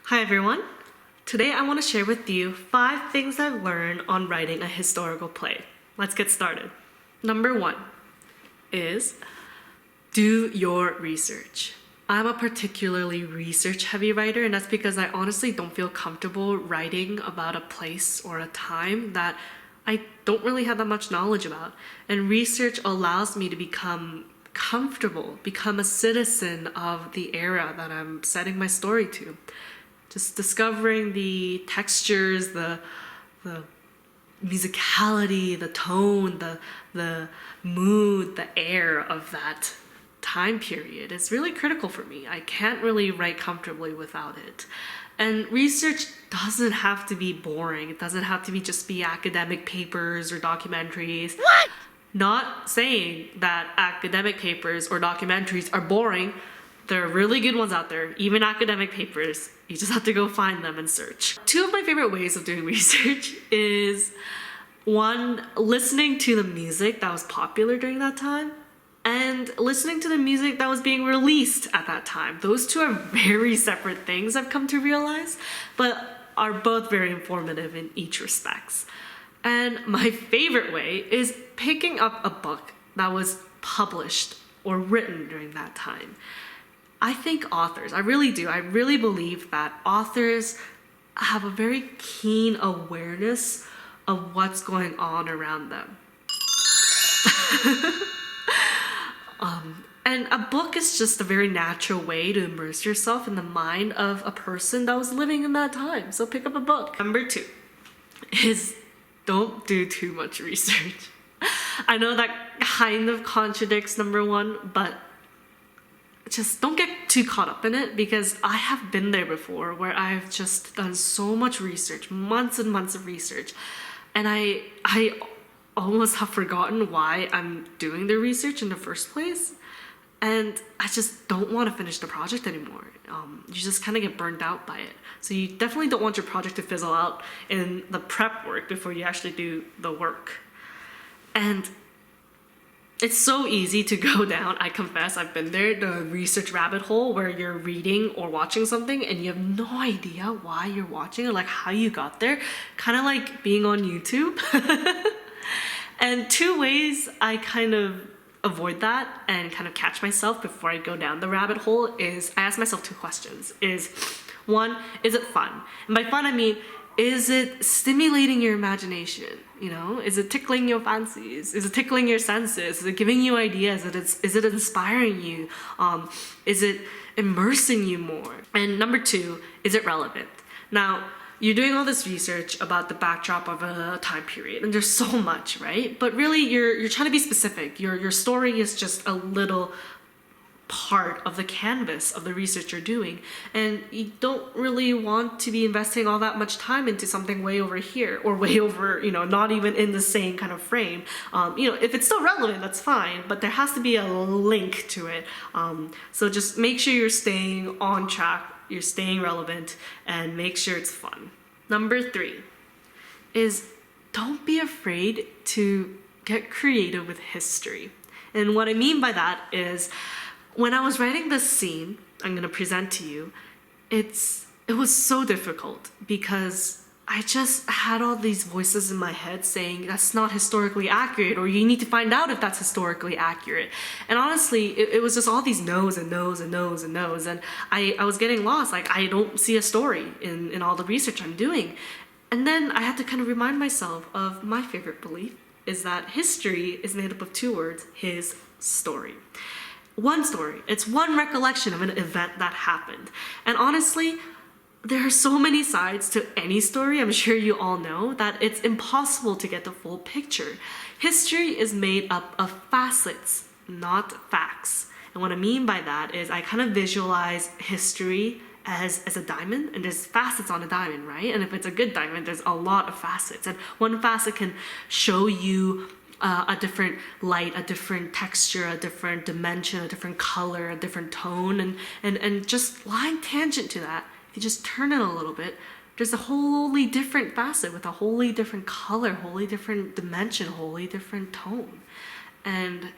Hi everyone! Today I want to share with you 5 things I've learned on writing a historical play. Let's get started. Number 1 is do your research. I'm a particularly research-heavy writer, and that's because I honestly don't feel comfortable writing about a place or a time that I don't really have that much knowledge about. And research allows me to become comfortable, become a citizen of the era that I'm setting my story to. Just discovering the textures, the musicality, the tone, the mood, the air of that time period is really critical for me. I can't really write comfortably without it. And research doesn't have to be boring. It doesn't have to be just be academic papers or documentaries. What? Not saying that academic papers or documentaries are boring. There are really good ones out there, even academic papers. You just have to go find them and search. 2 of my favorite ways of doing research is 1, listening to the music that was popular during that time, and listening to the music that was being released at that time. Those 2 are very separate things, I've come to realize, but are both very informative in each respects. And my favorite way is picking up a book that was published or written during that time. I think authors, I really do, I really believe that authors have a very keen awareness of what's going on around them. And a book is just a very natural way to immerse yourself in the mind of a person that was living in that time. So pick up a book. Number 2 is don't do too much research. I know that kind of contradicts number 1, but just don't get too caught up in it, because I have been there before where I've just done so much research, months and months of research, and I almost have forgotten why I'm doing the research in the first place, and I just don't want to finish the project anymore. You just kind of get burned out by it. So you definitely don't want your project to fizzle out in the prep work before you actually do the work. And it's so easy to go down, I confess, I've been there, the research rabbit hole where you're reading or watching something and you have no idea why you're watching or like how you got there. Kind of like being on YouTube. And 2 ways I kind of avoid that and kind of catch myself before I go down the rabbit hole is I ask myself 2 questions. 1, is it fun? And by fun I mean, is it stimulating your imagination? You know, is it tickling your fancies? Is it tickling your senses? Is it giving you ideas? Is it inspiring you? Is it immersing you more? And number 2, is it relevant? Now, you're doing all this research about the backdrop of a time period, and there's so much, right? But really, you're trying to be specific. Your story is just a little part of the canvas of the research you're doing, and you don't really want to be investing all that much time into something way over here or way over, not even in the same kind of frame. If it's still relevant, that's fine, but there has to be a link to it. So just make sure you're staying on track, you're staying relevant, and make sure it's fun. Number 3 is don't be afraid to get creative with history. And what I mean by that is, when I was writing this scene I'm going to present to you, it was so difficult because I just had all these voices in my head saying that's not historically accurate, or you need to find out if that's historically accurate. And honestly, it was just all these no's and no's and no's and no's, and I was getting lost. Like, I don't see a story in all the research I'm doing. And then I had to kind of remind myself of my favorite belief is that history is made up of 2 words, his story. One story. It's one recollection of an event that happened. And honestly, there are so many sides to any story, I'm sure you all know, that it's impossible to get the full picture. History is made up of facets, not facts. And what I mean by that is I kind of visualize history as a diamond, and there's facets on a diamond, right? And if it's a good diamond, there's a lot of facets. And one facet can show you a different light, a different texture, a different dimension, a different color, a different tone, and just lying tangent to that, if you just turn it a little bit, there's a wholly different facet with a wholly different color, wholly different dimension, wholly different tone. And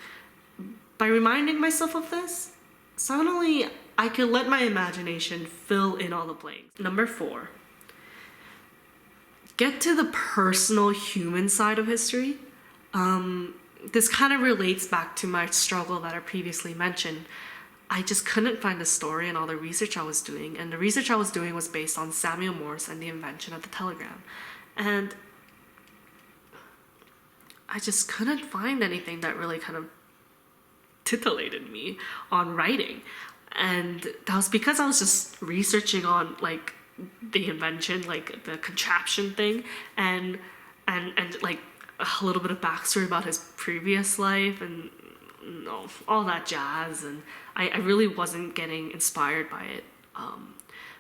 by reminding myself of this, suddenly I could let my imagination fill in all the blanks. Number 4, get to the personal human side of history. This kind of relates back to my struggle that I previously mentioned. I just couldn't find a story in all the research I was doing, and the research I was doing was based on Samuel Morse and the invention of the telegram. And I just couldn't find anything that really kind of titillated me on writing. And that was because I was just researching on like the invention, like the contraption thing, and like a little bit of backstory about his previous life and all that jazz. And I really wasn't getting inspired by it.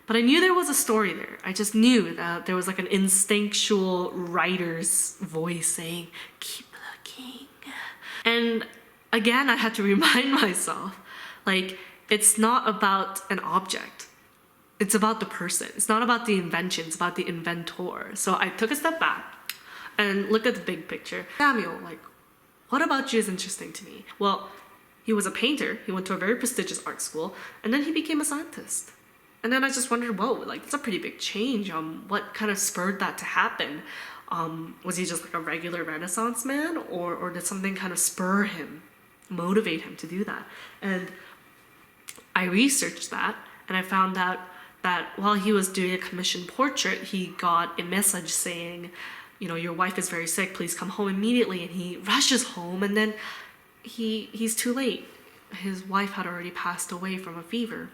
But I knew there was a story there. I just knew that there was like an instinctual writer's voice saying, keep looking. And again, I had to remind myself, like, it's not about an object. It's about the person. It's not about the invention. It's about the inventor. So I took a step back and looked at the big picture. Samuel, like, what about you is interesting to me? Well, he was a painter. He went to a very prestigious art school, and then he became a scientist. And then I just wondered, whoa, like, that's a pretty big change. What kind of spurred that to happen? Was he just like a regular Renaissance man, or did something kind of spur him, motivate him to do that? And I researched that, and I found out that while he was doing a commissioned portrait, he got a message saying, you know, your wife is very sick, please come home immediately. And he rushes home, and then he's too late. His wife had already passed away from a fever.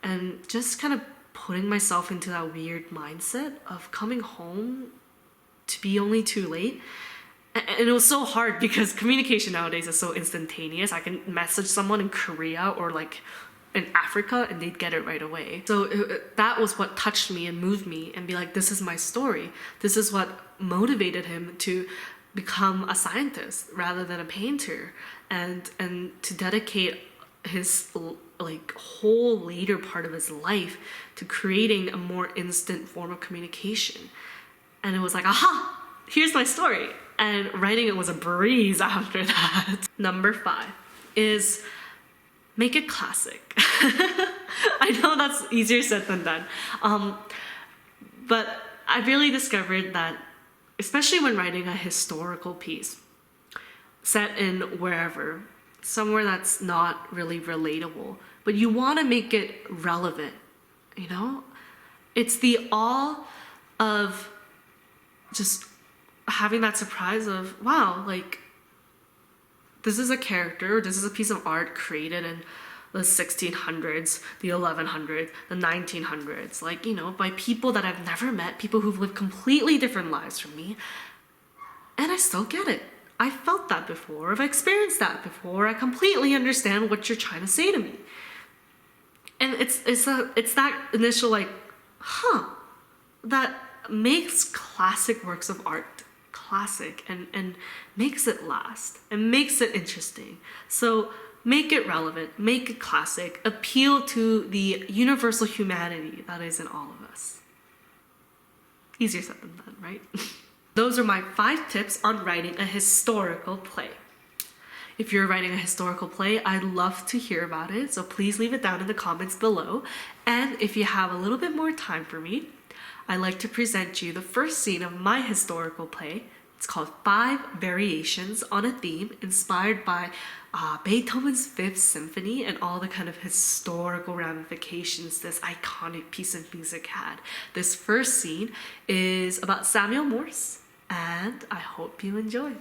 And just kind of putting myself into that weird mindset of coming home to be only too late. And it was so hard because communication nowadays is so instantaneous. I can message someone in Korea or like in Africa and they'd get it right away. So that was what touched me and moved me, and be like, this is my story. This is what motivated him to become a scientist rather than a painter, and to dedicate his like whole later part of his life to creating a more instant form of communication. And it was like, aha, here's my story. And writing it was a breeze after that. Number 5 is make it classic. I know that's easier said than done. But I really discovered that, especially when writing a historical piece set in wherever, somewhere that's not really relatable, but you want to make it relevant, you know? It's the awe of just having that surprise of, wow, like, this is a character, this is a piece of art created in the 1600s, the 1100s, the 1900s, like, you know, by people that I've never met, people who've lived completely different lives from me, and I still get it. I felt that before, I've experienced that before, I completely understand what you're trying to say to me. And it's that initial like, that makes classic works of art classic and makes it last and makes it interesting. So make it relevant, make it classic, appeal to the universal humanity that is in all of us. Easier said than done, right? Those are my 5 tips on writing a historical play. If you're writing a historical play, I'd love to hear about it, so please leave it down in the comments below. And if you have a little bit more time for me, I'd like to present you the first scene of my historical play. It's called 5 Variations on a Theme, inspired by Beethoven's 5th Symphony and all the kind of historical ramifications this iconic piece of music had. This first scene is about Samuel Morse, and I hope you enjoy.